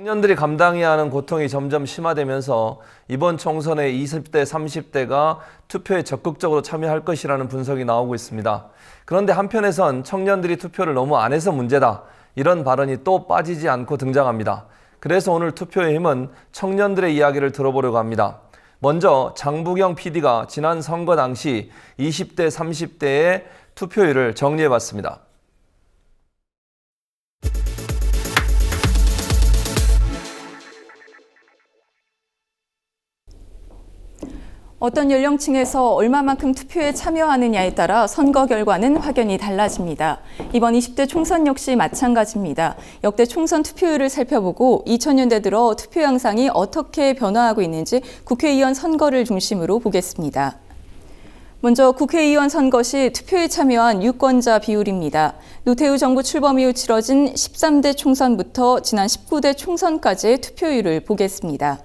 청년들이 감당해야 하는 고통이 점점 심화되면서 이번 총선에 20대, 30대가 투표에 적극적으로 참여할 것이라는 분석이 나오고 있습니다. 그런데 한편에선 청년들이 투표를 너무 안 해서 문제다, 이런 발언이 또 빠지지 않고 등장합니다. 그래서 오늘 투표의 힘은 청년들의 이야기를 들어보려고 합니다. 먼저 장부경 PD가 지난 선거 당시 20대, 30대의 투표율을 정리해봤습니다. 어떤 연령층에서 얼마만큼 투표에 참여하느냐에 따라 선거 결과는 확연히 달라집니다. 이번 20대 총선 역시 마찬가지입니다. 역대 총선 투표율을 살펴보고 2000년대 들어 투표 양상이 어떻게 변화하고 있는지 국회의원 선거를 중심으로 보겠습니다. 먼저 국회의원 선거 시 투표에 참여한 유권자 비율입니다. 노태우 정부 출범 이후 치러진 13대 총선부터 지난 19대 총선까지의 투표율을 보겠습니다.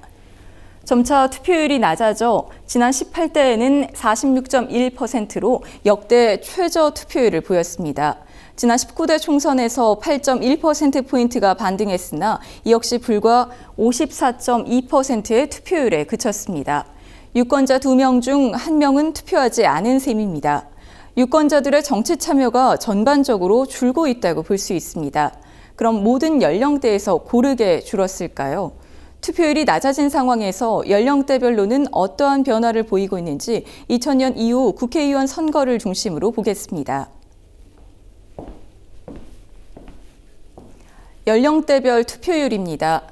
점차 투표율이 낮아져 지난 18대에는 46.1%로 역대 최저 투표율을 보였습니다. 지난 19대 총선에서 8.1%포인트가 반등했으나 이 역시 불과 54.2%의 투표율에 그쳤습니다. 유권자 2명 중 1명은 투표하지 않은 셈입니다. 유권자들의 정치 참여가 전반적으로 줄고 있다고 볼 수 있습니다. 그럼 모든 연령대에서 고르게 줄었을까요? 투표율이 낮아진 상황에서 연령대별로는 어떠한 변화를 보이고 있는지 2000년 이후 국회의원 선거를 중심으로 보겠습니다. 연령대별 투표율입니다.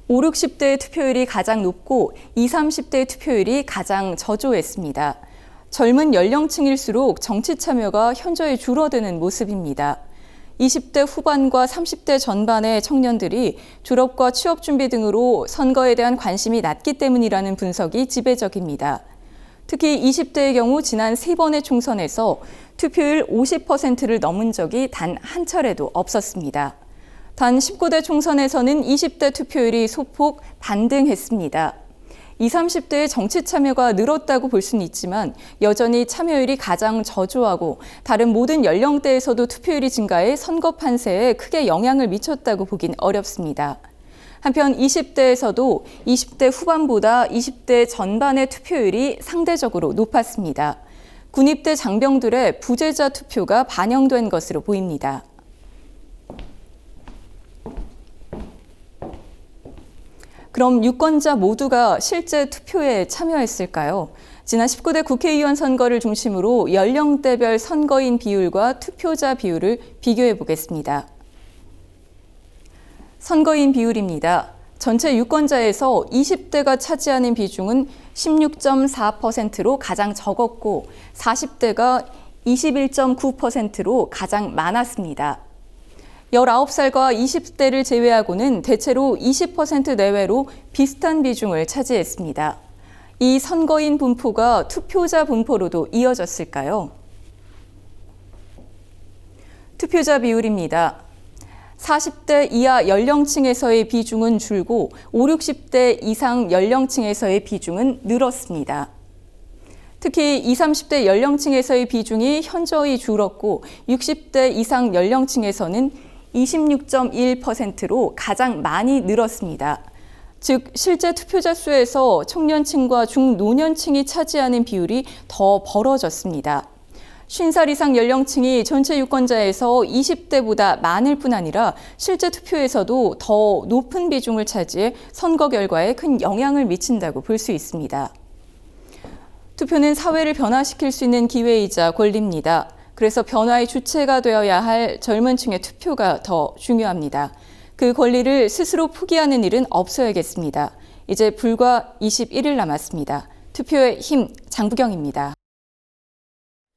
5, 60대의 투표율이 가장 높고 20, 30대의 투표율이 가장 저조했습니다. 젊은 연령층일수록 정치 참여가 현저히 줄어드는 모습입니다. 20대 후반과 30대 전반의 청년들이 졸업과 취업 준비 등으로 선거에 대한 관심이 낮기 때문이라는 분석이 지배적입니다. 특히 20대의 경우 지난 3번의 총선에서 투표율 50%를 넘은 적이 단 한 차례도 없었습니다. 단 19대 총선에서는 20대 투표율이 소폭 반등했습니다. 20, 30대의 정치 참여가 늘었다고 볼 수는 있지만 여전히 참여율이 가장 저조하고 다른 모든 연령대에서도 투표율이 증가해 선거 판세에 크게 영향을 미쳤다고 보긴 어렵습니다. 한편 20대에서도 20대 후반보다 20대 전반의 투표율이 상대적으로 높았습니다. 군입대 장병들의 부재자 투표가 반영된 것으로 보입니다. 그럼 유권자 모두가 실제 투표에 참여했을까요? 지난 19대 국회의원 선거를 중심으로 연령대별 선거인 비율과 투표자 비율을 비교해 보겠습니다. 선거인 비율입니다. 전체 유권자에서 20대가 차지하는 비중은 16.4%로 가장 적었고 40대가 21.9%로 가장 많았습니다. 19살과 20대를 제외하고는 대체로 20% 내외로 비슷한 비중을 차지했습니다. 이 선거인 분포가 투표자 분포로도 이어졌을까요? 투표자 비율입니다. 40대 이하 연령층에서의 비중은 줄고 5, 60대 이상 연령층에서의 비중은 늘었습니다. 특히 20, 30대 연령층에서의 비중이 현저히 줄었고 60대 이상 연령층에서는 26.1%로 가장 많이 늘었습니다. 즉 실제 투표자 수에서 청년층과 중노년층이 차지하는 비율이 더 벌어졌습니다. 50살 이상 연령층이 전체 유권자에서 20대보다 많을 뿐 아니라 실제 투표에서도 더 높은 비중을 차지해 선거 결과에 큰 영향을 미친다고 볼 수 있습니다. 투표는 사회를 변화시킬 수 있는 기회이자 권리입니다. 그래서 변화의 주체가 되어야 할 젊은 층의 투표가 더 중요합니다. 그 권리를 스스로 포기하는 일은 없어야겠습니다. 이제 불과 21일 남았습니다. 투표의 힘, 장부경입니다.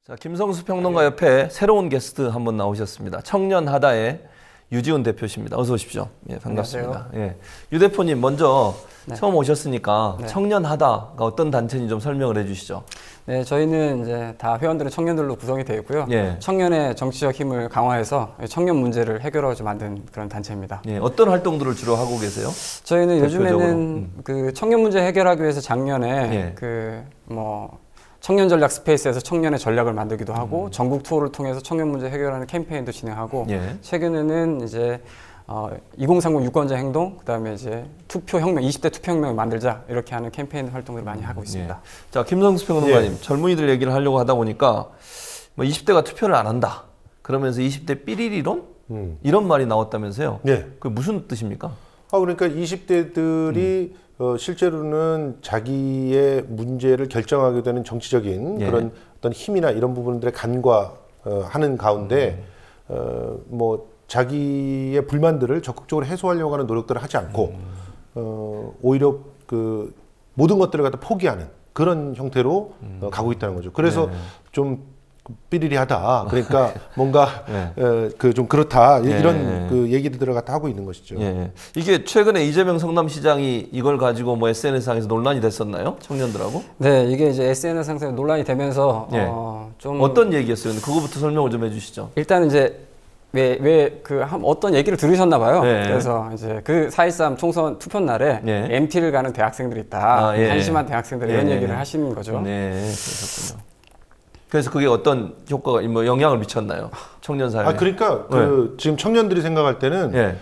자, 김성수 평론가 옆에 새로운 게스트 한번 나오셨습니다. 청년하다의 유지훈 대표십니다. 어서 오십시오. 예, 반갑습니다. 예. 유 대표님 먼저 처음 오셨으니까 청년하다가 어떤 단체인지 좀 설명을 해주시죠. 네, 저희는 이제 다 회원들은 청년들로 구성이 되어 있고요. 청년의 정치적 힘을 강화해서 청년 문제를 해결하고자 만든 그런 단체입니다. 어떤 활동들을 주로 하고 계세요? 저희는 요즘에는 그 청년 문제 해결하기 위해서 작년에 청년 전략 스페이스에서 청년의 전략을 만들기도 하고 전국 투어를 통해서 청년 문제 해결하는 캠페인도 진행하고 최근에는 이제 2030 유권자 행동, 그다음에 이제 투표혁명, 20대 투표혁명을 만들자 이렇게 하는 캠페인 활동을 많이 하고 있습니다. 예. 자, 김성수 평론가님, 젊은이들 얘기를 하려고 하다 보니까 뭐 20대가 투표를 안 한다. 그러면서 20대 삐리리론 이런 말이 나왔다면서요? 네. 그 무슨 뜻입니까? 그러니까 20대들이 실제로는 자기의 문제를 결정하게 되는 정치적인 그런 어떤 힘이나 이런 부분들에 간과하는 가운데 뭐 자기의 불만들을 적극적으로 해소하려고 하는 노력들을 하지 않고 오히려 그 모든 것들을 갖다 포기하는 그런 형태로 가고 있다는 거죠. 그래서 좀 삐리리하다. 그러니까 뭔가 그 좀 그렇다 이런 그 얘기들을 갖다 하고 있는 것이죠. 예. 이게 최근에 이재명 성남시장이 이걸 가지고 뭐 SNS상에서 논란이 됐었나요? 청년들하고? 네, 이게 이제 SNS상에서 논란이 되면서 좀 어떤 얘기였어요? 근데 그거부터 설명을 좀 해주시죠. 일단 이제 어떤 얘기를 들으셨나 봐요. 네. 그래서 이제 그 4.13 총선 투표 날에 MT를 가는 대학생들이 있다. 한심한 대학생들 이런 얘기를 하시는 거죠. 네, 그렇군요. 그래서 그게 어떤 효과가, 뭐 영향을 미쳤나요? 청년 사회에? 그러니까 지금 청년들이 생각할 때는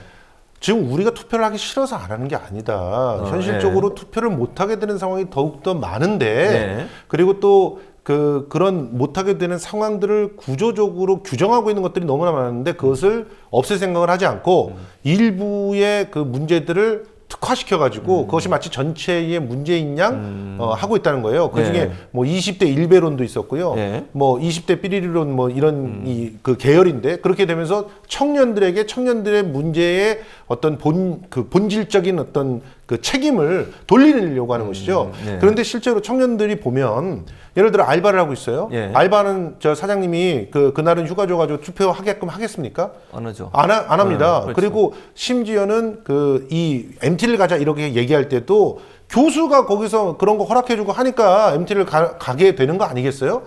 지금 우리가 투표를 하기 싫어서 안 하는 게 아니다. 현실적으로 투표를 못 하게 되는 상황이 더욱더 많은데 그리고 또 그런 못하게 되는 상황들을 구조적으로 규정하고 있는 것들이 너무나 많은데 그것을 없앨 생각을 하지 않고 일부의 그 문제들을 특화시켜가지고 그것이 마치 전체의 문제인 양 하고 있다는 거예요. 그 중에 뭐 20대 일배론도 있었고요. 뭐 20대 삐리리론 뭐 이런 그 계열인데 그렇게 되면서 청년들의 문제의 어떤 본질적인 어떤 그 책임을 돌리려고 하는 것이죠. 그런데 실제로 청년들이 보면 예를 들어 알바를 하고 있어요. 알바는 저 사장님이 그날은 휴가 줘가지고 투표하게끔 하겠습니까? 안 하죠. 안 합니다. 그렇죠. 그리고 심지어는 이 MT를 가자 이렇게 얘기할 때도 교수가 거기서 그런 거 허락해주고 하니까 MT를 가게 되는 거 아니겠어요?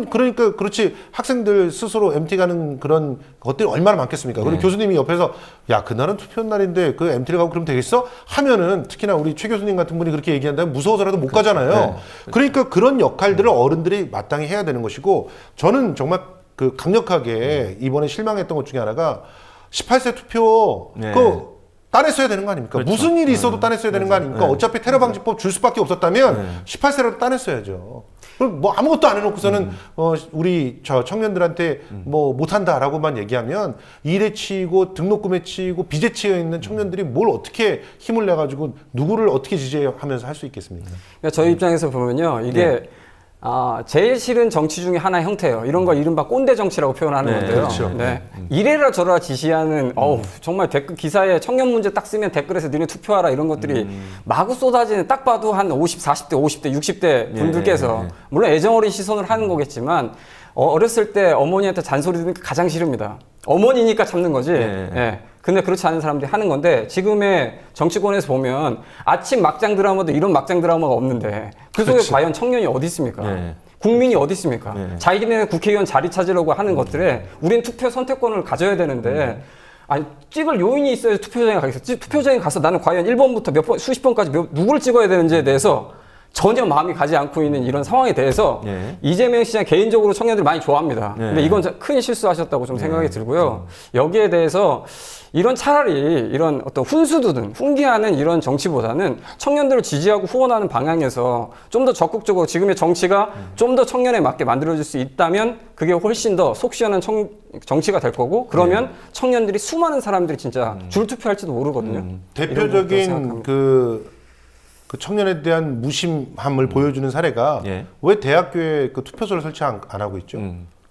그러니까 그렇지 학생들 스스로 MT 가는 그런 것들이 얼마나 많겠습니까? 그리고 교수님이 옆에서 야 그날은 투표 날인데 그 MT를 가고 그러면 되겠어? 하면은 특히나 우리 최 교수님 같은 분이 그렇게 얘기한다면 무서워서라도 못 가잖아요. 그러니까 그런 역할들을 어른들이 마땅히 해야 되는 것이고 저는 정말 그 강력하게 이번에 실망했던 것 중에 하나가 18세 투표 따냈어야 되는 거 아닙니까? 그렇죠. 무슨 일이 있어도 따냈어야 되는 거 아닙니까? 어차피 테러 방지법 줄 수밖에 없었다면 18세라도 따냈어야죠. 그럼 뭐 아무것도 안 해놓고서는 우리 청년들한테 뭐 못한다라고만 얘기하면 일에 치이고 등록금에 치이고 빚에 치여 있는 청년들이 뭘 어떻게 힘을 내 가지고 누구를 어떻게 지지하면서 할 수 있겠습니까? 그러니까 저희 입장에서 보면요, 이게 제일 싫은 정치 중에 하나의 형태예요. 이런 걸 이른바 꼰대 정치라고 표현하는 건데요. 그렇죠. 이래라 저래라 지시하는 정말 댓글 기사에 청년 문제 딱 쓰면 댓글에서 너네 투표하라 이런 것들이 마구 쏟아지는 딱 봐도 한 40대, 50대, 60대 분들께서 물론 애정 어린 시선을 하는 거겠지만 어렸을 때 어머니한테 잔소리 듣는 게 가장 싫습니다. 어머니니까 참는 거지. 근데 그렇지 않은 사람들이 하는 건데 지금의 정치권에서 보면 아침 막장 드라마도 이런 막장 드라마가 없는데 그 속에 과연 청년이 어디 있습니까? 국민이 어디 있습니까? 자기네 국회의원 자리 찾으려고 하는 것들에 우린 투표 선택권을 가져야 되는데 아니 찍을 요인이 있어야 투표장에 가겠어. 투표장에 가서 나는 과연 1번부터 몇 번, 수십 번까지 누구를 찍어야 되는지에 대해서 전혀 마음이 가지 않고 있는 이런 상황에 대해서 이재명 시장 개인적으로 청년들 많이 좋아합니다. 근데 이건 큰 실수하셨다고 좀 생각이 들고요. 여기에 대해서 차라리 이런 어떤 훈수두든 훈계하는 이런 정치보다는 청년들을 지지하고 후원하는 방향에서 좀 더 적극적으로 지금의 정치가 좀 더 청년에 맞게 만들어질 수 있다면 그게 훨씬 더 속 시원한 정치가 될 거고 그러면 청년들이 수많은 사람들이 진짜 줄 투표할지도 모르거든요. 대표적인 그 청년에 대한 무심함을 보여주는 사례가 왜 대학교에 그 투표소를 설치 안 하고 있죠?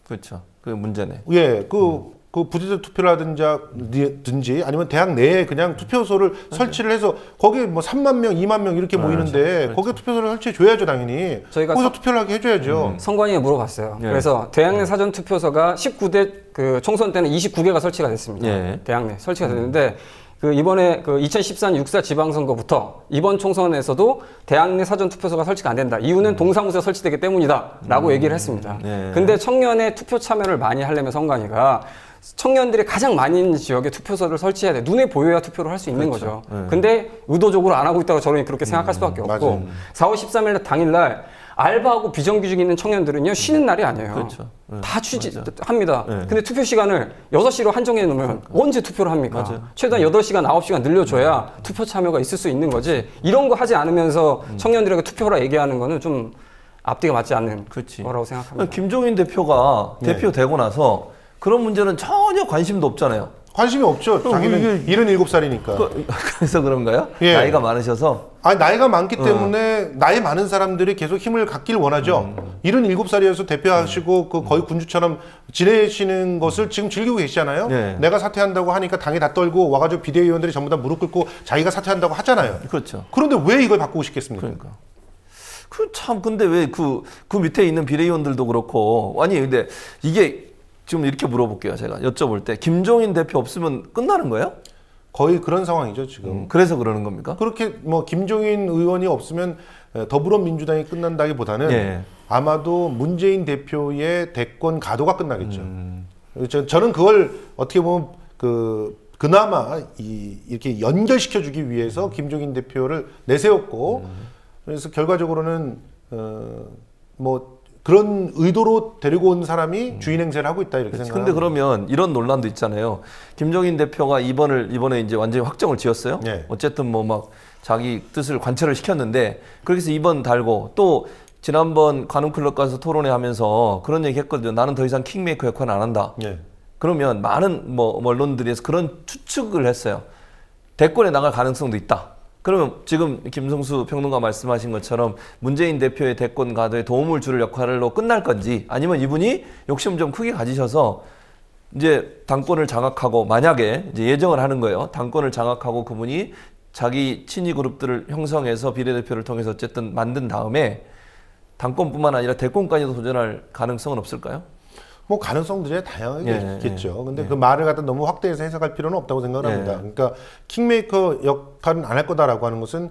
그렇죠. 그 문제네. 그 부재자 투표라든지 아니면 대학 내에 그냥 투표소를 설치를 해서 거기에 뭐 3만 명, 2만 명 이렇게 모이는데 거기에 투표소를 설치해 줘야죠, 당연히. 저희가 거기서 투표를 하게 해줘야죠. 선관위에 물어봤어요. 그래서 대학 내 사전 투표소가 19대 그 총선 때는 29개가 설치가 됐습니다. 대학 내 설치가 됐는데 이번에 2014년 6.4 지방선거부터 이번 총선에서도 대학 내 사전 투표소가 설치가 안 된다. 이유는 동사무소가 설치되기 때문이다. 라고 얘기를 했습니다. 근데 청년의 투표 참여를 많이 하려면 선관위가 청년들이 가장 많이 있는 지역에 투표소를 설치해야 돼. 눈에 보여야 투표를 할 수 있는 거죠. 근데 의도적으로 안 하고 있다고 저는 그렇게 생각할 수밖에 없고 4월 13일 당일날 알바하고 비정규직 있는 청년들은요 쉬는 날이 아니에요. 그렇죠. 네. 다 합니다. 네. 근데 투표 시간을 6시로 한정해 놓으면 언제 투표를 합니까? 맞아요. 최소한 8시간, 9시간 늘려줘야 투표 참여가 있을 수 있는 거지. 이런 거 하지 않으면서 청년들에게 투표라 얘기하는 거는 좀 앞뒤가 맞지 않는 그렇지. 거라고 생각합니다. 김종인 대표가 네. 대표되고 나서 그런 문제는 전혀 관심도 없잖아요. 관심이 없죠. 자기는 77살이니까. 그래서 그런가요? 예. 나이가 많으셔서? 아니, 나이가 많기 때문에 나이 많은 사람들이 계속 힘을 갖길 원하죠. 77살이어서 대표하시고 그 거의 군주처럼 지내시는 것을 지금 즐기고 계시잖아요. 네. 내가 사퇴한다고 하니까 당이 다 떨고 와가지고 비대위원들이 전부 다 무릎 꿇고 자기가 사퇴한다고 하잖아요. 그렇죠. 그런데 왜 이걸 바꾸고 싶겠습니까? 그러니까. 근데 왜 그 밑에 있는 비대위원들도 그렇고, 아니, 근데 이게 지금 이렇게 물어볼게요. 제가 여쭤볼 때. 김종인 대표 없으면 끝나는 거예요? 거의 그런 상황이죠, 지금. 그래서 그러는 겁니까? 그렇게 뭐 김종인 의원이 없으면 더불어민주당이 끝난다기보다는 예. 아마도 문재인 대표의 대권 가도가 끝나겠죠. 저는 그걸 어떻게 보면 그나마 이렇게 연결시켜주기 위해서 김종인 대표를 내세웠고 그래서 결과적으로는 뭐 그런 의도로 데리고 온 사람이 주인 행세를 하고 있다 이렇게 생각합니다. 근데 그러면 이런 논란도 있잖아요. 김종인 대표가 이번에 이제 완전히 확정을 지었어요. 네. 어쨌든 뭐 막 자기 뜻을 관철을 시켰는데 그렇게 해서 2번 달고 또 지난번 관훈클럽 가서 토론회 하면서 그런 얘기 했거든요. 나는 더 이상 킹메이커 역할은 안 한다. 네. 그러면 많은 뭐 언론들에서 그런 추측을 했어요. 대권에 나갈 가능성도 있다. 그러면 지금 김성수 평론가 말씀하신 것처럼 문재인 대표의 대권 가도에 도움을 줄 역할로 끝날 건지 아니면 이분이 욕심 좀 크게 가지셔서 이제 당권을 장악하고 만약에 이제 예정을 하는 거예요. 당권을 장악하고 그분이 자기 친위 그룹들을 형성해서 비례대표를 통해서 어쨌든 만든 다음에 당권뿐만 아니라 대권까지도 도전할 가능성은 없을까요? 뭐 가능성들이 다양하게 예, 있겠죠. 근데 예. 그 말을 갖다 너무 확대해서 해석할 필요는 없다고 생각을 합니다. 예. 그러니까 킹메이커 역할은 안 할 거다라고 하는 것은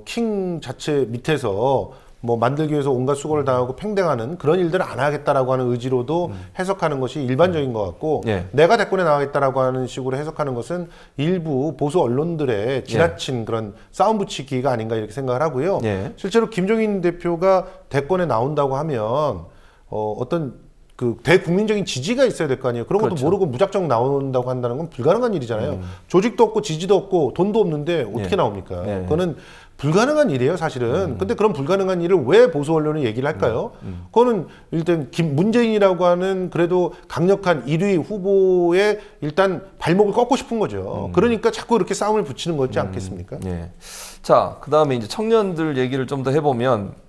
킹 자체 밑에서 뭐 만들기 위해서 온갖 수고를 당하고 팽댕하는 그런 일들을 안 하겠다라고 하는 의지로도 해석하는 것이 일반적인 것 같고 예. 내가 대권에 나가겠다라고 하는 식으로 해석하는 것은 일부 보수 언론들의 지나친 그런 싸움 붙이기가 아닌가 이렇게 생각을 하고요. 예. 실제로 김종인 대표가 대권에 나온다고 하면 어떤 그 대국민적인 지지가 있어야 될 거 아니에요. 그런 것도 그렇죠. 모르고 무작정 나온다고 한다는 건 불가능한 일이잖아요. 조직도 없고 지지도 없고 돈도 없는데 어떻게 예. 나옵니까? 예. 그거는 불가능한 일이에요, 사실은. 근데 그런 불가능한 일을 왜 보수 언론이 얘기를 할까요? 그거는 일단 문재인이라고 하는 그래도 강력한 1위 후보의 일단 발목을 꺾고 싶은 거죠. 그러니까 자꾸 이렇게 싸움을 붙이는 거지 않겠습니까? 예. 자, 그다음에 이제 청년들 얘기를 좀 더 해보면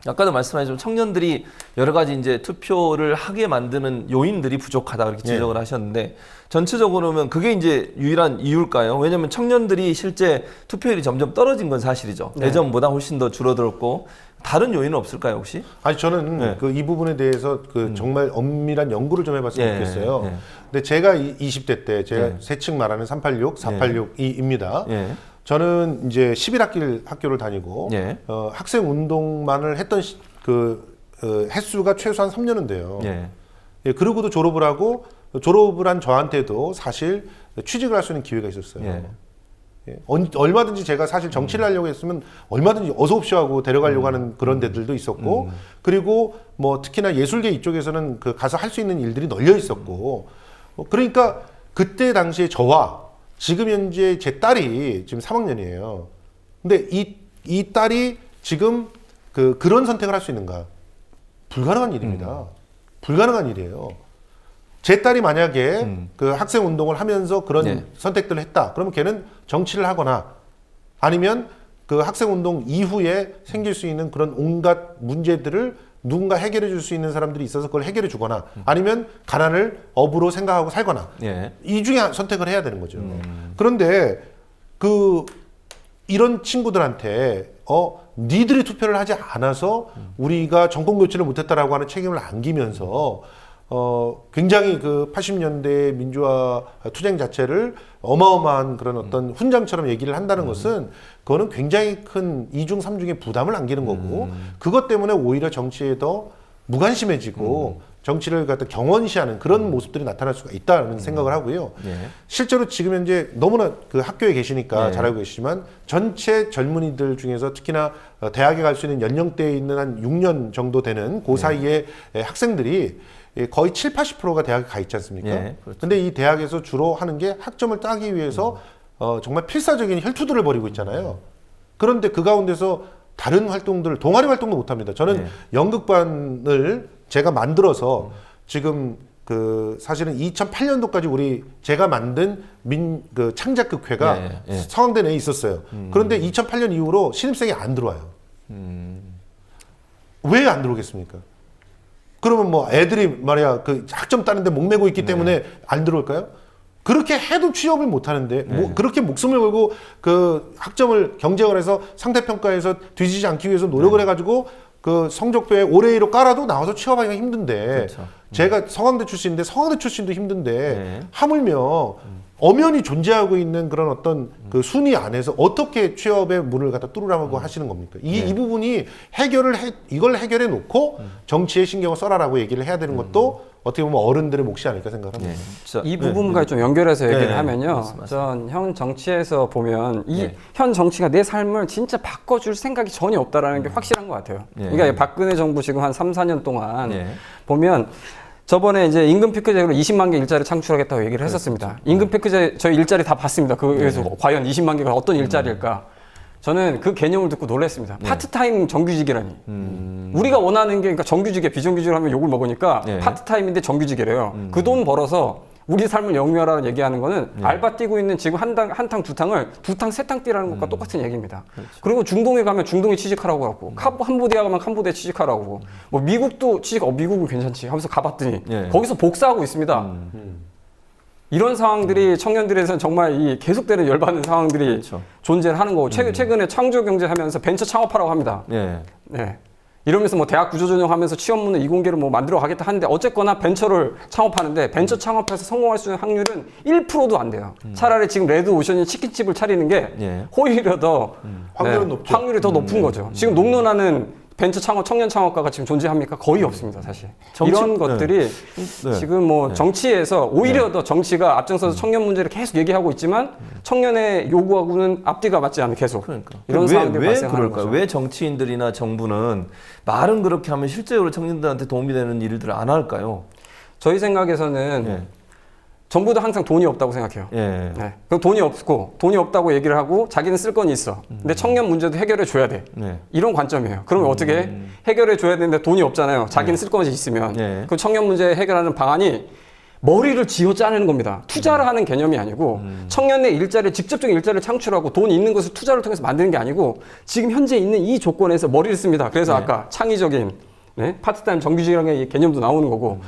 아까도 말씀하셨지만 청년들이 여러 가지 이제 투표를 하게 만드는 요인들이 부족하다 그렇게 지적을 하셨는데 전체적으로는 그게 이제 유일한 이유일까요? 왜냐하면 청년들이 실제 투표율이 점점 떨어진 건 사실이죠. 네. 예전보다 훨씬 더 줄어들었고 다른 요인은 없을까요 혹시? 아니 저는 네. 이 부분에 대해서 정말 엄밀한 연구를 좀 해봤으면 예, 좋겠어요. 예. 근데 제가 20대 때 제가 예. 세층 말하는 386, 486이입니다. 예. 저는 이제 11학기를 다니고 예. 학생 운동만을 했던 횟수가 최소한 3년은 돼요. 예. 예, 그러고도 졸업을 하고 졸업을 한 저한테도 사실 취직을 할 수 있는 기회가 있었어요. 예. 예, 얼마든지 제가 사실 정치를 하려고 했으면 얼마든지 어서 옵시오 하고 데려가려고 하는 그런 데들도 있었고 그리고 뭐 특히나 예술계 이쪽에서는 그 가서 할 수 있는 일들이 널려 있었고 그러니까 그때 당시에 저와 지금 현재 제 딸이 지금 3학년이에요. 근데 이 딸이 지금 그런 선택을 할 수 있는가? 불가능한 일입니다. 불가능한 일이에요. 제 딸이 만약에 그 학생 운동을 하면서 그런 네. 선택들을 했다. 그러면 걔는 정치를 하거나 아니면 그 학생 운동 이후에 생길 수 있는 그런 온갖 문제들을 누군가 해결해 줄 수 있는 사람들이 있어서 그걸 해결해 주거나 아니면 가난을 업으로 생각하고 살거나 예. 이 중에 선택을 해야 되는 거죠. 그런데 이런 친구들한테 니들이 투표를 하지 않아서 우리가 정권 교체를 못했다라고 하는 책임을 안기면서 굉장히 그 80년대 민주화 투쟁 자체를 어마어마한 그런 어떤 훈장처럼 얘기를 한다는 것은 그거는 굉장히 큰 2중 3중의 부담을 안기는 거고 그것 때문에 오히려 정치에 더 무관심해지고 정치를 갖다 경원시하는 그런 모습들이 나타날 수가 있다는 생각을 하고요. 예. 실제로 지금 현재 너무나 그 학교에 계시니까 예. 잘 알고 계시지만 전체 젊은이들 중에서 특히나 대학에 갈 수 있는 연령대에 있는 한 6년 정도 되는 그 사이에 학생들이 거의 7, 80%가 대학에 가 있지 않습니까? 예, 그렇죠. 근데 이 대학에서 주로 하는 게 학점을 따기 위해서 정말 필사적인 혈투들을 벌이고 있잖아요. 그런데 그 가운데서 다른 활동들, 동아리 활동도 못 합니다. 저는 연극반을 제가 만들어서 지금 그 사실은 2008년도까지 제가 만든 그 창작극회가 성황대 내에 있었어요. 그런데 2008년 이후로 신입생이 안 들어와요. 왜 안 들어오겠습니까? 그러면 뭐 애들이 말이야 그 학점 따는데 목매고 있기 때문에 안 들어올까요? 그렇게 해도 취업을 못 하는데 그렇게 목숨을 걸고 그 학점을 경쟁을 해서 상대평가에서 뒤지지 않기 위해서 노력을 해가지고 그 성적표에 올해로 깔아도 나와서 취업하기가 힘든데 그렇죠. 제가 성황대 출신인데 성황대 출신도 힘든데 하물며 엄연히 존재하고 있는 그런 어떤 그 순위 안에서 어떻게 취업의 문을 갖다 뚫으라고 하시는 겁니까? 이 부분이 이걸 해결해 놓고 정치에 신경을 써라라고 얘기를 해야 되는 것도 어떻게 보면 어른들의 몫이 아닐까 생각합니다. 이 부분과 좀 연결해서 얘기를 하면요. 전 현 정치에서 보면 이 현 정치가 내 삶을 진짜 바꿔줄 생각이 전혀 없다라는 게 확실한 것 같아요. 그러니까 박근혜 정부 지금 한 3, 4년 동안 보면 저번에 이제 임금 피크제로 20만 개 일자리 창출하겠다고 얘기를 했었습니다. 임금 피크제 저희 일자리 다 봤습니다. 그래서 과연 20만 개가 어떤 일자리일까? 저는 그 개념을 듣고 놀랐습니다. 파트타임 정규직이라니. 우리가 원하는 게 그러니까 정규직에 비정규직을 하면 욕을 먹으니까 파트타임인데 정규직이래요. 그 돈 벌어서 우리 삶을 영위하라는 얘기하는 거는 알바 뛰고 있는 지금 한 탕 두 탕을 두 탕 세 탕 뛰라는 것과 똑같은 얘기입니다. 그리고 중동에 가면 중동에 취직하라고 하고 캄보디아 가면 캄보디아 취직하라고 하고 뭐 미국도 미국은 괜찮지 하면서 가봤더니 거기서 복사하고 있습니다. 이런 상황들이 청년들에서는 정말 이 계속되는 열받는 상황들이 존재를 하는 거고 최근에 창조경제 하면서 벤처 창업하라고 합니다. 이러면서 뭐 대학 구조조정하면서 취업문을 이공계로 뭐 만들어 가겠다 하는데 어쨌거나 벤처를 창업하는데 벤처 창업해서 성공할 수 있는 확률은 1%도 안 돼요. 차라리 지금 레드오션이 치킨집을 차리는 게 오히려 더 확률은 높죠. 확률이 더 높은 거죠. 지금 녹론하는 벤처 창업, 청년 창업가가 지금 존재합니까? 거의 없습니다, 사실. 이런 것들이 지금 뭐 정치에서 오히려 더 정치가 앞장서서 청년 문제를 계속 얘기하고 있지만 청년의 요구하고는 앞뒤가 맞지 않는 계속 이런 상황들이 발생하는 거죠. 왜 정치인들이나 정부는 말은 그렇게 하면 실제로 청년들한테 도움이 되는 일들을 안 할까요? 저희 생각에서는 정부도 항상 돈이 없다고 생각해요. 그럼 돈이 없고 돈이 없다고 얘기를 하고 자기는 쓸 건 있어. 근데 청년 문제도 해결해 줘야 돼. 이런 관점이에요. 그러면 어떻게 해결해 줘야 되는데 돈이 없잖아요. 자기는 쓸 것이 있으면. 그 청년 문제 해결하는 방안이 머리를 쥐어 짜내는 겁니다. 투자를 하는 개념이 아니고 청년의 일자리를 직접적인 일자리를 창출하고 돈 있는 것을 투자를 통해서 만드는 게 아니고 지금 현재 있는 이 조건에서 머리를 씁니다. 그래서 아까 창의적인 파트타임 정규직이라는 개념도 나오는 거고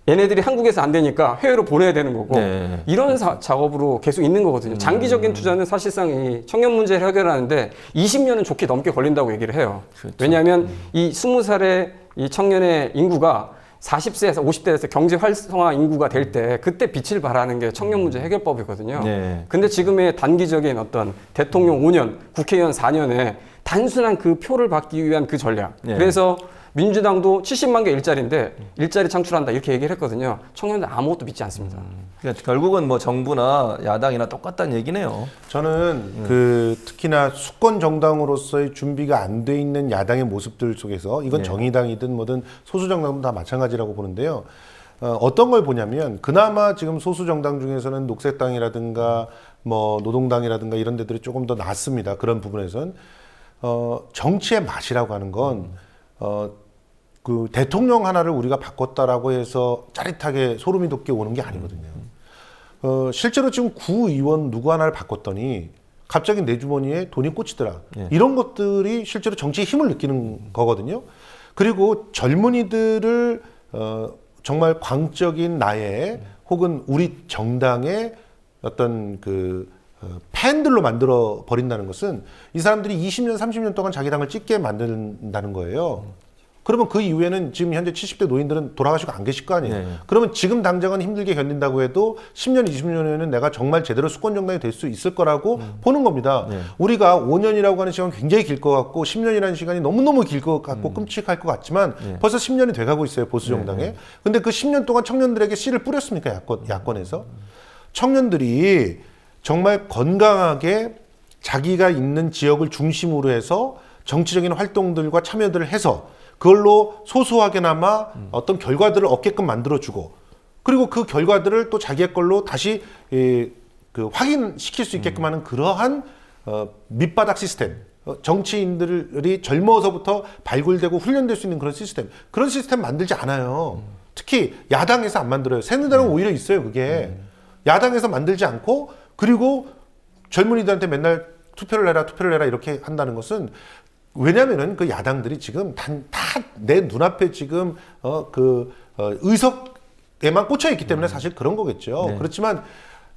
얘네들이 한국에서 안 되니까 해외로 보내야 되는 거고 이런 작업으로 계속 있는 거거든요. 장기적인 투자는 사실상 이 청년 문제를 해결하는데 20년은 좋게 넘게 걸린다고 얘기를 해요. 왜냐하면 이 20살의 이 청년의 인구가 40세에서 50대에서 경제 활성화 인구가 될 때 그때 빛을 발하는 게 청년 문제 해결법이거든요. 근데 지금의 단기적인 어떤 대통령 5년, 국회의원 4년에 단순한 그 표를 받기 위한 그 전략. 그래서 민주당도 70만 개 일자리인데 일자리 창출한다 이렇게 얘기를 했거든요. 청년들 아무것도 믿지 않습니다. 그러니까 결국은 뭐 정부나 야당이나 똑같다는 얘기네요. 저는 그 특히나 수권 정당으로서의 준비가 안 돼 있는 야당의 모습들 속에서 이건 정의당이든 뭐든 소수 정당도 다 마찬가지라고 보는데요. 어떤 걸 보냐면 그나마 지금 소수 정당 중에서는 녹색당이라든가 뭐 노동당이라든가 이런 데들이 조금 더 낫습니다. 그런 부분에선 정치의 맛이라고 하는 건 그 대통령 하나를 우리가 바꿨다라고 해서 짜릿하게 소름이 돋게 오는 게 아니거든요. 실제로 지금 구의원 누구 하나를 바꿨더니 갑자기 내 주머니에 돈이 꽂히더라. 이런 것들이 실제로 정치의 힘을 느끼는 거거든요. 그리고 젊은이들을 정말 광적인 나의 혹은 우리 정당의 어떤 그 팬들로 만들어 버린다는 것은 이 사람들이 20년, 30년 동안 자기 당을 찍게 만든다는 거예요. 그러면 그 이후에는 지금 현재 70대 노인들은 돌아가시고 안 계실 거 아니에요. 네. 그러면 지금 당장은 힘들게 견딘다고 해도 10년, 20년 후에는 내가 정말 제대로 수권 정당이 될 수 있을 거라고 보는 겁니다. 네. 우리가 5년이라고 하는 시간은 굉장히 길 것 같고 10년이라는 시간이 너무너무 길 것 같고 끔찍할 것 같지만 벌써 10년이 돼가고 있어요. 보수 정당에. 근데 그 10년 동안 청년들에게 씨를 뿌렸습니까? 야권에서. 청년들이 정말 건강하게 자기가 있는 지역을 중심으로 해서 정치적인 활동들과 참여들을 해서 그걸로 소소하게나마 어떤 결과들을 얻게끔 만들어주고 그리고 그 결과들을 또 자기의 걸로 다시 그 확인시킬 수 있게끔 하는 그러한 밑바닥 시스템 정치인들이 젊어서부터 발굴되고 훈련될 수 있는 그런 시스템 만들지 않아요. 특히 야당에서 안 만들어요. 새누리당은 오히려 있어요. 그게 야당에서 만들지 않고 그리고 젊은이들한테 맨날 투표를 해라 이렇게 한다는 것은 왜냐면은 그 야당들이 지금 다 내 눈앞에 지금 의석에만 꽂혀 있기 때문에 사실 그런 거겠죠. 네. 그렇지만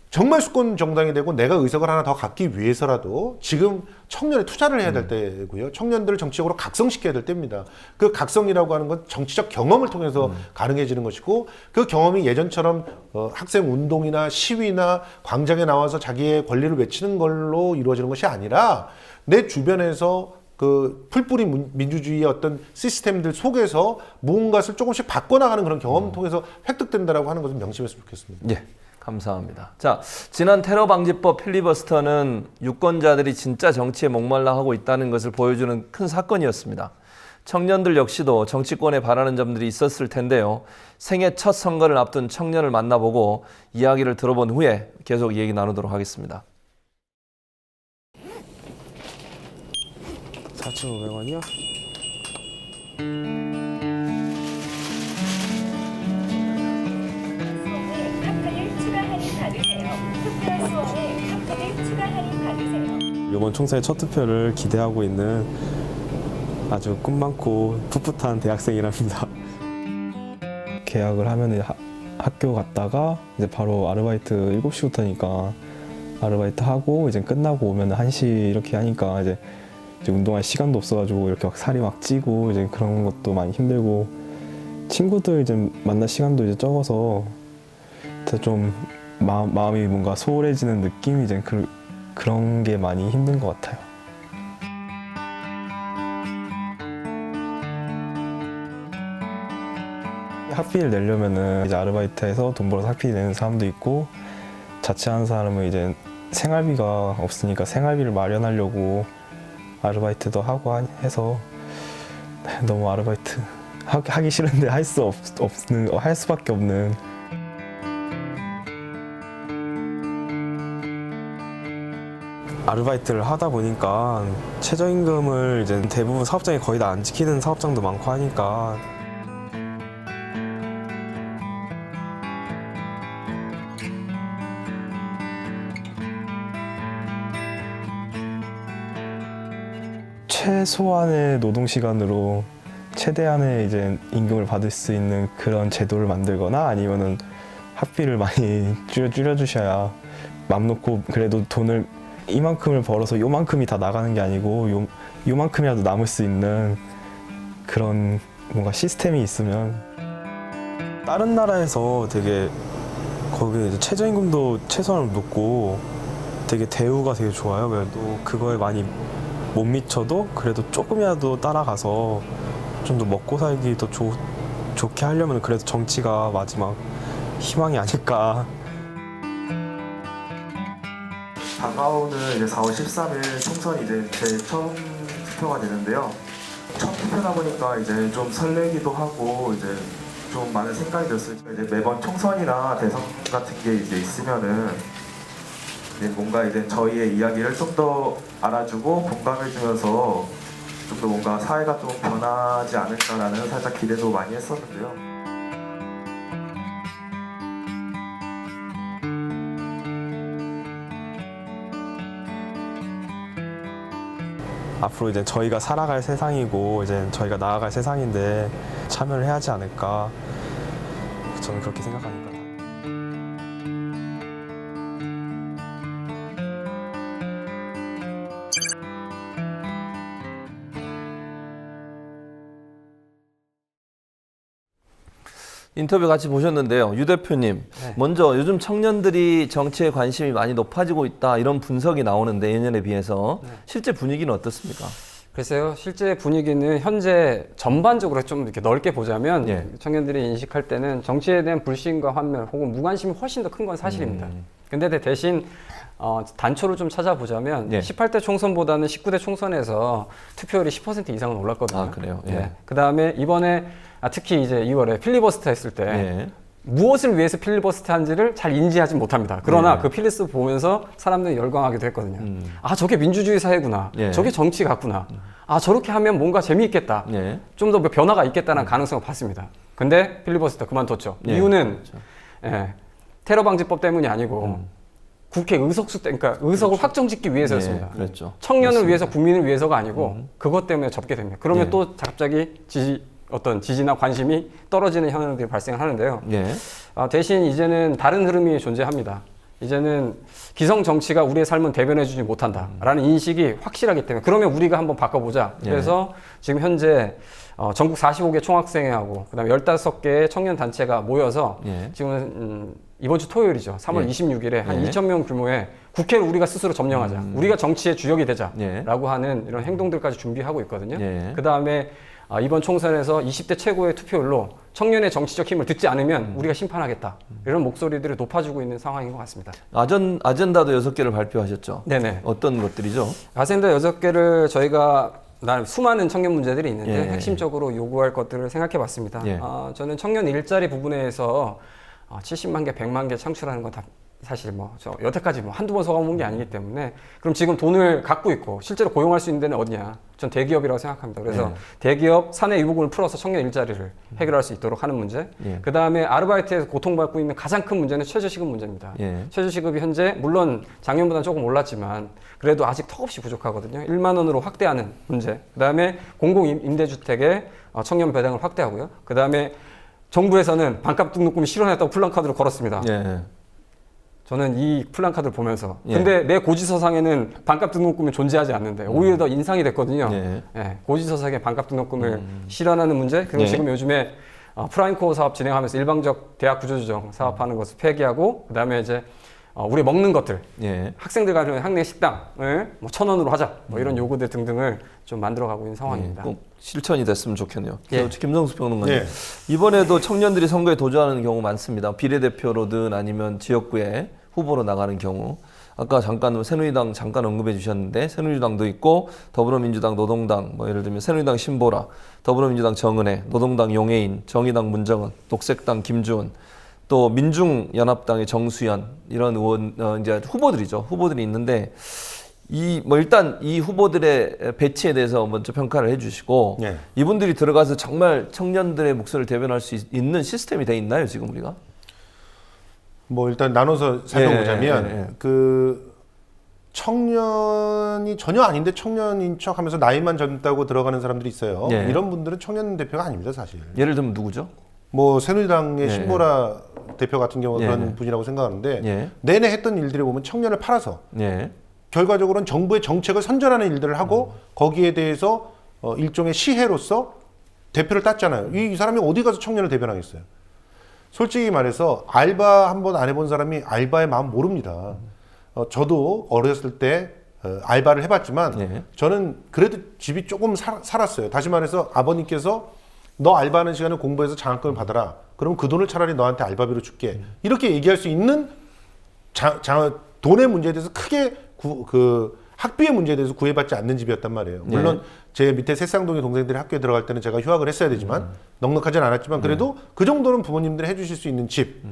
정말 수권 정당이 되고 내가 의석을 하나 더 갖기 위해서라도 지금 청년에 투자를 해야 될 때고요. 청년들을 정치적으로 각성시켜야 될 때입니다. 그 각성이라고 하는 건 정치적 경험을 통해서 가능해지는 것이고 그 경험이 예전처럼 학생 운동이나 시위나 광장에 나와서 자기의 권리를 외치는 걸로 이루어지는 것이 아니라 내 주변에서 그 풀뿌리 민주주의의 어떤 시스템들 속에서 무언가를 조금씩 바꿔나가는 그런 경험을 통해서 획득된다라고 하는 것을 명심했으면 좋겠습니다. 예, 감사합니다. 자, 지난 테러 방지법 필리버스터는 유권자들이 진짜 정치에 목말라 하고 있다는 것을 보여주는 큰 사건이었습니다. 청년들 역시도 정치권에 바라는 점들이 있었을 텐데요. 생애 첫 선거를 앞둔 청년을 만나보고 이야기를 들어본 후에 계속 얘기 나누도록 하겠습니다. 4,500원이요? 이번 총선의 첫 투표를 기대하고 있는 아주 꿈 많고 풋풋한 대학생이랍니다. 계약을 하면 학교 갔다가 이제 바로 아르바이트 7시부터니까 아르바이트 하고 이제 끝나고 오면 1시 이렇게 하니까 이제 운동할 시간도 없어가지고 이렇게 막 살이 막 찌고 이제 그런 것도 많이 힘들고 친구들 이제 만날 시간도 이제 적어서 좀 마음이 뭔가 소홀해지는 느낌이 이제 그런 게 많이 힘든 것 같아요. 학비를 내려면은 이제 아르바이트해서 돈 벌어서 학비 내는 사람도 있고 자취하는 사람은 이제 생활비가 없으니까 생활비를 마련하려고 아르바이트도 하고 해서 너무 아르바이트 하기 싫은데 할 수밖에 없는. 아르바이트를 하다 보니까 최저임금을 이제 대부분 사업장이 거의 다 안 지키는 사업장도 많고 하니까 최소한의 노동시간으로 최대한의 이제 임금을 받을 수 있는 그런 제도를 만들거나 아니면은 학비를 많이 줄여주셔야 맘 놓고 그래도 돈을 이만큼을 벌어서 요만큼이 다 나가는 게 아니고 요만큼이라도 남을 수 있는 그런 뭔가 시스템이 있으면. 다른 나라에서 되게 거기 이제 최저임금도 최소한으로 높고 되게 대우가 되게 좋아요. 그래도 그거에 많이 못 미쳐도 그래도 조금이라도 따라가서 좀 더 먹고 살기 더 좋게 하려면 그래도 정치가 마지막 희망이 아닐까. 다가오는 이제 4월 13일 총선이 이제 제 처음 투표가 되는데요. 첫 투표다 보니까 이제 좀 설레기도 하고 이제 좀 많은 생각이 들었어요. 이제 매번 총선이나 대선 같은 게 이제 있으면은 이제 뭔가 이제 저희의 이야기를 좀 더 알아주고 공감해주면서 좀 더 뭔가 사회가 좀 변하지 않을까라는 살짝 기대도 많이 했었는데요. 앞으로 이제 저희가 살아갈 세상이고 이제 저희가 나아갈 세상인데 참여를 해야 하지 않을까 저는 그렇게 생각합니다. 인터뷰 같이 보셨는데요. 유 대표님, 네. 먼저 요즘 청년들이 정치에 관심이 많이 높아지고 있다 이런 분석이 나오는데 예년에 비해서 실제 분위기는 어떻습니까? 글쎄요, 실제 분위기는 현재 전반적으로 좀 이렇게 넓게 보자면 예. 청년들이 인식할 때는 정치에 대한 불신과 환멸 혹은 무관심이 훨씬 더 큰 건 사실입니다. 근데 대신 단초를 좀 찾아보자면 예. 18대 총선보다는 19대 총선에서 투표율이 10% 이상은 올랐거든요. 아, 그래요? 예. 네. 그 다음에 이번에 특히 이제 2월에 필리버스터 했을 때 예. 무엇을 위해서 필리버스터 한지를 잘 인지하지 못합니다. 그러나 네. 그 필리버스터 보면서 사람들이 열광하기도 했거든요. 아, 저게 민주주의 사회구나. 예. 저게 정치 같구나. 아, 저렇게 하면 뭔가 재미있겠다. 예. 좀 더 변화가 있겠다는 가능성을 봤습니다. 근데 필리버스터 그만뒀죠. 예. 이유는 테러 방지법 때문이 아니고 국회 의석수 때, 그러니까 의석을 확정짓기 위해서였습니다. 예, 그랬죠. 청년을 맞습니다. 위해서, 국민을 위해서가 아니고 그것 때문에 접게 됩니다. 그러면 예. 또 갑자기 어떤 지지나 관심이 떨어지는 현상들이 발생을 하는데요. 예. 대신 이제는 다른 흐름이 존재합니다. 이제는 기성 정치가 우리의 삶은 대변해주지 못한다라는 인식이 확실하기 때문에 그러면 우리가 한번 바꿔보자. 그래서 지금 현재 전국 45개 총학생회하고 그다음에 15개의 청년 단체가 모여서 예. 지금 이번 주 토요일이죠. 3월 예. 26일에 한 예. 2,000명 규모의 국회를 우리가 스스로 점령하자. 우리가 정치의 주역이 되자라고 예. 하는 이런 행동들까지 준비하고 있거든요. 예. 그다음에 이번 총선에서 20대 최고의 투표율로 청년의 정치적 힘을 듣지 않으면 우리가 심판하겠다. 이런 목소리들이 높아지고 있는 상황인 것 같습니다. 아젠다도 6개를 발표하셨죠. 네네. 어떤 것들이죠? 아젠다 6개를 저희가 수많은 청년 문제들이 있는데 예. 핵심적으로 요구할 것들을 생각해 봤습니다. 예. 저는 청년 일자리 부분에서 70만 개, 100만 개 창출하는 건 다 사실 여태까지 한두 번 서가본 게 아니기 때문에 그럼 지금 돈을 갖고 있고 실제로 고용할 수 있는 데는 어디냐? 전 대기업이라고 생각합니다. 그래서 대기업 사내 유보금을 풀어서 청년 일자리를 해결할 수 있도록 하는 문제. 예. 그 다음에 아르바이트에서 고통받고 있는 가장 큰 문제는 최저시급 문제입니다. 예. 최저시급이 현재 물론 작년보다는 조금 올랐지만 그래도 아직 턱없이 부족하거든요. 1만 원으로 확대하는 문제. 그 다음에 공공임대주택의 청년 배당을 확대하고요. 그 다음에 정부에서는 반값 등록금이 실현했다고 플랜카드를 걸었습니다. 예. 저는 이 플랜카드를 보면서 예. 근데 내 고지서상에는 반값 등록금이 존재하지 않는데 오히려 더 인상이 됐거든요. 예. 고지서상에 반값 등록금을 실현하는 문제 그리고 예. 지금 요즘에 프라임코어 사업 진행하면서 일방적 대학 구조조정 사업하는 것을 폐기하고 그다음에 이제 우리 먹는 것들 예. 학생들 가는 학내 식당을 1,000원으로 하자 이런 요구들 등등을 좀 만들어가고 있는 상황입니다. 꼭 실천이 됐으면 좋겠네요. 예. 김성수 평론가님. 예. 이번에도 청년들이 선거에 도전하는 경우 많습니다. 비례대표로든 아니면 지역구에 후보로 나가는 경우. 아까 잠깐 새누리당 잠깐 언급해 주셨는데 새누리당도 있고 더불어민주당, 노동당, 예를 들면 새누리당 신보라, 더불어민주당 정은혜, 노동당 용해인, 정의당 문정은, 녹색당 김주은, 또 민중연합당의 정수연 이런 의원 이제 후보들이 있는데 일단 이 후보들의 배치에 대해서 먼저 평가를 해주시고 예. 이분들이 들어가서 정말 청년들의 목소리를 대변할 수 있는 시스템이 돼 있나요 지금 우리가? 일단 나눠서 살펴보자면 예. 그 청년이 전혀 아닌데 청년인 척하면서 나이만 젊다고 들어가는 사람들이 있어요. 예. 이런 분들은 청년 대표가 아닙니다, 사실. 예를 들면 누구죠? 새누리당의 예. 신보라 대표 같은 경우가 예. 그런 분이라고 생각하는데 예. 내내 했던 일들을 보면 청년을 팔아서 예. 결과적으로는 정부의 정책을 선전하는 일들을 하고 거기에 대해서 일종의 시혜로서 대표를 땄잖아요. 이 사람이 어디 가서 청년을 대변하겠어요. 솔직히 말해서 알바 한 번 안 해본 사람이 알바의 마음 모릅니다. 저도 어렸을 때 알바를 해봤지만 예. 저는 그래도 집이 조금 살았어요. 다시 말해서 아버님께서 너 알바하는 시간에 공부해서 장학금을 받아라. 그럼 그 돈을 차라리 너한테 알바비로 줄게. 이렇게 얘기할 수 있는 돈의 문제에 대해서 크게 학비의 문제에 대해서 구애받지 않는 집이었단 말이에요. 물론 제 밑에 새쌍둥이 동생들이 학교에 들어갈 때는 제가 휴학을 했어야 되지만 넉넉하진 않았지만 그래도 그 정도는 부모님들이 해주실 수 있는 집.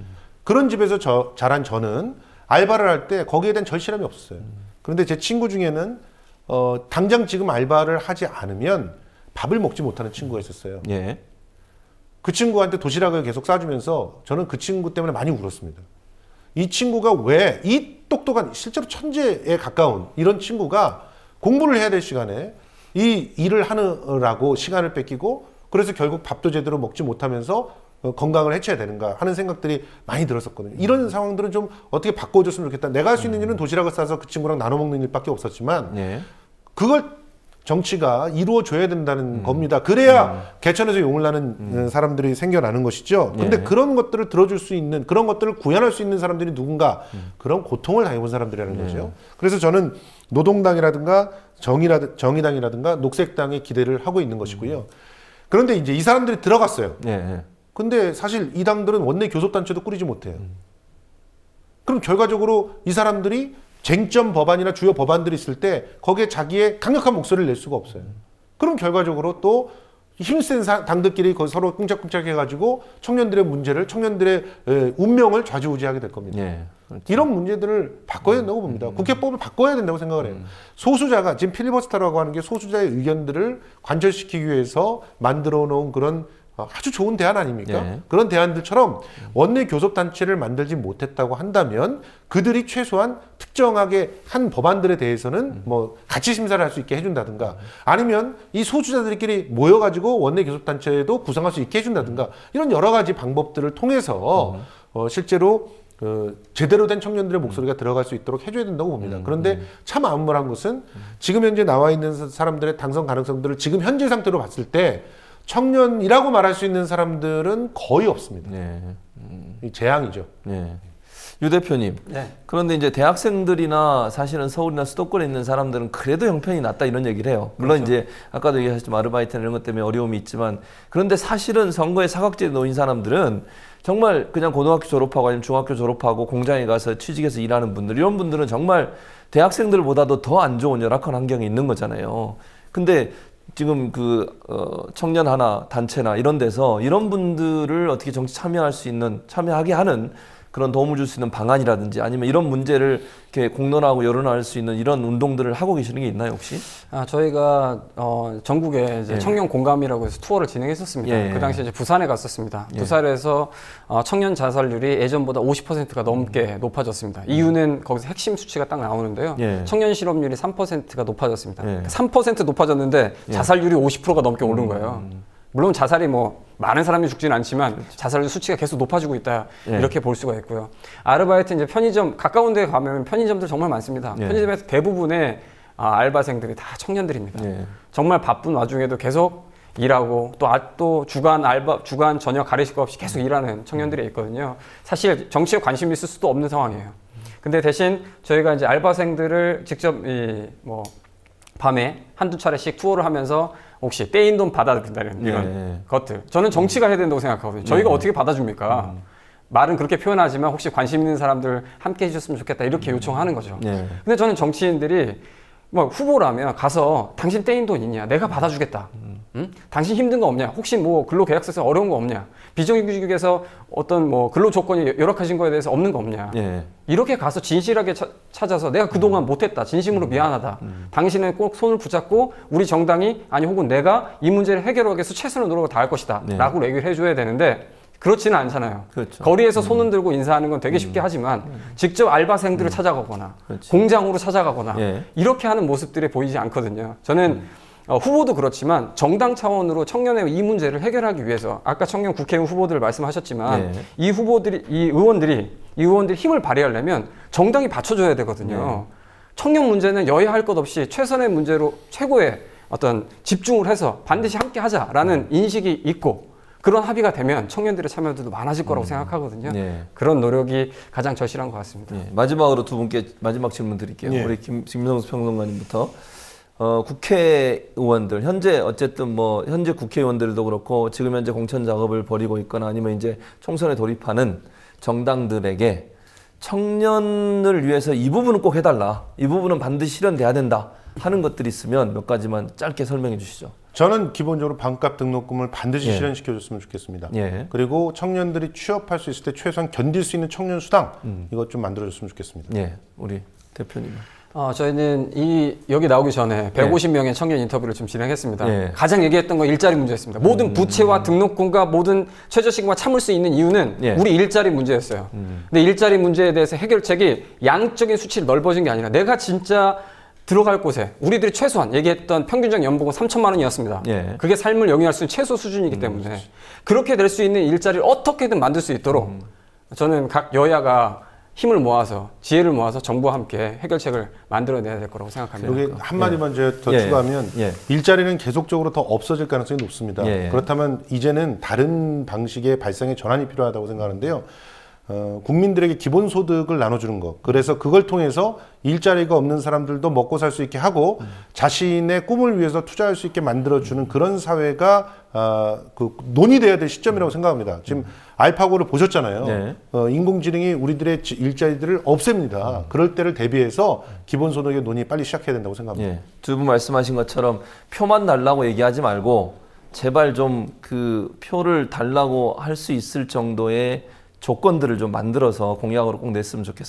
그런 집에서 자란 저는 알바를 할 때 거기에 대한 절실함이 없었어요. 그런데 제 친구 중에는 당장 지금 알바를 하지 않으면 밥을 먹지 못하는 친구가 있었어요. 예. 그 친구한테 도시락을 계속 싸주면서 저는 그 친구 때문에 많이 울었습니다. 이 친구가 왜 이 똑똑한 실제로 천재에 가까운 이런 친구가 공부를 해야 될 시간에 이 일을 하느라고 시간을 뺏기고 그래서 결국 밥도 제대로 먹지 못하면서 건강을 해쳐야 되는가 하는 생각들이 많이 들었었거든요. 이런 상황들은 좀 어떻게 바꿔줬으면 좋겠다. 내가 할 수 있는 일은 도시락을 싸서 그 친구랑 나눠 먹는 일밖에 없었지만 예. 그걸 정치가 이루어져야 된다는 겁니다. 그래야 개천에서 용을 나는 사람들이 생겨나는 것이죠. 근데 그런 것들을 들어줄 수 있는, 그런 것들을 구현할 수 있는 사람들이 누군가, 그런 고통을 당해본 사람들이라는 거죠. 그래서 저는 노동당이라든가 정의당이라든가 녹색당에 기대를 하고 있는 것이고요. 그런데 이제 이 사람들이 들어갔어요. 근데 사실 이 당들은 원내 교섭단체도 꾸리지 못해요. 그럼 결과적으로 이 사람들이 쟁점 법안이나 주요 법안들이 있을 때 거기에 자기의 강력한 목소리를 낼 수가 없어요. 그럼 결과적으로 또 힘센 당들끼리 서로 꿍짝꿍짝 해가지고 청년들의 문제를, 청년들의 운명을 좌지우지하게 될 겁니다. 그렇죠. 이런 문제들을 바꿔야 된다고 봅니다. 국회법을 바꿔야 된다고 생각을 해요. 소수자가, 지금 필리버스터라고 하는 게 소수자의 의견들을 관철시키기 위해서 만들어 놓은 그런 아주 좋은 대안 아닙니까? 그런 대안들처럼 원내 교섭단체를 만들지 못했다고 한다면 그들이 최소한 특정하게 한 법안들에 대해서는 뭐 같이 심사를 할 수 있게 해준다든가, 아니면 이 소수자들끼리 모여가지고 원내 교섭단체도 구성할 수 있게 해준다든가, 이런 여러 가지 방법들을 통해서 실제로 제대로 된 청년들의 목소리가 들어갈 수 있도록 해줘야 된다고 봅니다. 그런데 참 암울한 것은 지금 현재 나와 있는 사람들의 당선 가능성들을 지금 현재 상태로 봤을 때 청년이라고 말할 수 있는 사람들은 거의 없습니다. 이 재앙이죠. 유 대표님. 그런데 이제 대학생들이나 사실은 서울이나 수도권에 있는 사람들은 그래도 형편이 낫다 이런 얘기를 해요. 물론 이제 아까도 얘기하셨지만 아르바이트나 이런 것 때문에 어려움이 있지만, 그런데 사실은 선거에 사각지대에 놓인 사람들은 정말 그냥 고등학교 졸업하고 아니면 중학교 졸업하고 공장에 가서 취직해서 일하는 분들, 이런 분들은 정말 대학생들보다도 더 안 좋은 열악한 환경에 있는 거잖아요. 근데 지금 청년 하나 단체나 이런 데서 이런 분들을 어떻게 정치 참여할 수 있는, 참여하게 하는 그런 도움을 줄 수 있는 방안이라든지, 아니면 이런 문제를 이렇게 공론화하고 여론화할 수 있는 이런 운동들을 하고 계시는 게 있나요, 혹시? 저희가 전국에 이제 청년 공감이라고 해서 투어를 진행했었습니다. 그 당시에 이제 부산에 갔었습니다. 부산에서 청년 자살률이 예전보다 50%가 넘게 높아졌습니다. 이유는 거기서 핵심 수치가 딱 나오는데요. 청년 실업률이 3%가 높아졌습니다. 3% 높아졌는데 자살률이 50%가 넘게 오른 거예요. 물론 자살이 뭐 많은 사람이 죽지는 않지만 자살률 수치가 계속 높아지고 있다, 이렇게 볼 수가 있고요. 아르바이트, 이제 편의점, 가까운 데 가면 편의점들 정말 많습니다. 편의점에서 대부분의 알바생들이 다 청년들입니다. 정말 바쁜 와중에도 계속 일하고 또 주간 저녁 가리실 것 없이 계속 일하는 청년들이 있거든요. 사실 정치에 관심이 있을 수도 없는 상황이에요. 근데 대신 저희가 이제 알바생들을 직접 밤에 한두 차례씩 투어를 하면서 혹시 떼인 돈 받아준다는 이런 것들, 저는 정치가 해야 된다고 생각하거든요. 저희가 어떻게 받아줍니까? 말은 그렇게 표현하지만 혹시 관심 있는 사람들 함께 해주셨으면 좋겠다, 이렇게 요청하는 거죠. 근데 저는 정치인들이 뭐 후보라면 가서 당신 떼인 돈 있냐? 내가 받아주겠다. 응? 당신 힘든 거 없냐? 혹시 뭐 근로계약서에서 어려운 거 없냐? 비정규직에서 어떤 뭐 근로 조건이 열악하신 거에 대해서 없는 거 없냐? 이렇게 가서 진실하게 찾아서 내가 그동안 못했다, 진심으로 미안하다, 당신은 꼭 손을 붙잡고 우리 정당이, 아니 혹은 내가 이 문제를 해결하기 위해서 최선의 노력을 다할 것이다 라고 얘기를 해줘야 되는데, 그렇지는 않잖아요. 그렇죠. 거리에서 손을 들고 인사하는 건 되게 쉽게 하지만 직접 알바생들을 찾아가거나 공장으로 찾아가거나 이렇게 하는 모습들이 보이지 않거든요. 저는 후보도 그렇지만 정당 차원으로 청년의 이 문제를 해결하기 위해서, 아까 청년 국회의원 후보들 말씀하셨지만 이 의원들이 힘을 발휘하려면 정당이 받쳐줘야 되거든요. 청년 문제는 여야 할 것 없이 최선의 문제로 최고의 어떤 집중을 해서 반드시 함께 하자라는 인식이 있고, 그런 합의가 되면 청년들의 참여도도 많아질 거라고 생각하거든요. 그런 노력이 가장 절실한 것 같습니다. 마지막으로 두 분께 마지막 질문 드릴게요. 우리 김명수 평론가님부터. 국회의원들, 현재 어쨌든 현재 국회의원들도 그렇고 지금 현재 공천 작업을 벌이고 있거나 아니면 이제 총선에 돌입하는 정당들에게 청년을 위해서 이 부분은 꼭 해달라, 이 부분은 반드시 실현돼야 된다 하는 것들이 있으면 몇 가지만 짧게 설명해 주시죠. 저는 기본적으로 반값 등록금을 반드시 실현시켜줬으면 좋겠습니다. 그리고 청년들이 취업할 수 있을 때 최소한 견딜 수 있는 청년 수당, 이것 좀 만들어줬으면 좋겠습니다. 우리 대표님. 저희는 여기 나오기 전에 150명의 청년 인터뷰를 좀 진행했습니다. 가장 얘기했던 건 일자리 문제였습니다. 모든 부채와 등록금과 모든 최저시급만 참을 수 있는 이유는 우리 일자리 문제였어요. 근데 일자리 문제에 대해서 해결책이 양적인 수치를 넓어진 게 아니라 내가 진짜 들어갈 곳에 우리들이 최소한 얘기했던 평균적 연봉은 3천만 원이었습니다. 그게 삶을 영위할 수 있는 최소 수준이기 때문에 그렇게 될 수 있는 일자리를 어떻게든 만들 수 있도록 저는 각 여야가 힘을 모아서 지혜를 모아서 정부와 함께 해결책을 만들어내야 될 거라고 생각합니다. 여기 한마디만 제가 더 예. 추가하면 예. 일자리는 계속적으로 더 없어질 가능성이 높습니다. 예. 그렇다면 이제는 다른 방식의 발상의 전환이 필요하다고 생각하는데요. 국민들에게 기본소득을 나눠주는 것. 그래서 그걸 통해서 일자리가 없는 사람들도 먹고 살 수 있게 하고 자신의 꿈을 위해서 투자할 수 있게 만들어주는 그런 사회가 그 논의돼야 될 시점이라고 생각합니다. 지금 알파고를 보셨잖아요. 네. 인공지능이 우리들의 일자리들을 없앱니다. 그럴 때를 대비해서 기본소득의 논의 빨리 시작해야 된다고 생각합니다. 예. 두 분 말씀하신 것처럼 표만 달라고 얘기하지 말고 제발 좀 그 표를 달라고 할 수 있을 정도의 조건들을 좀 만들어서 공약으로 꼭 냈으면 좋겠습니다.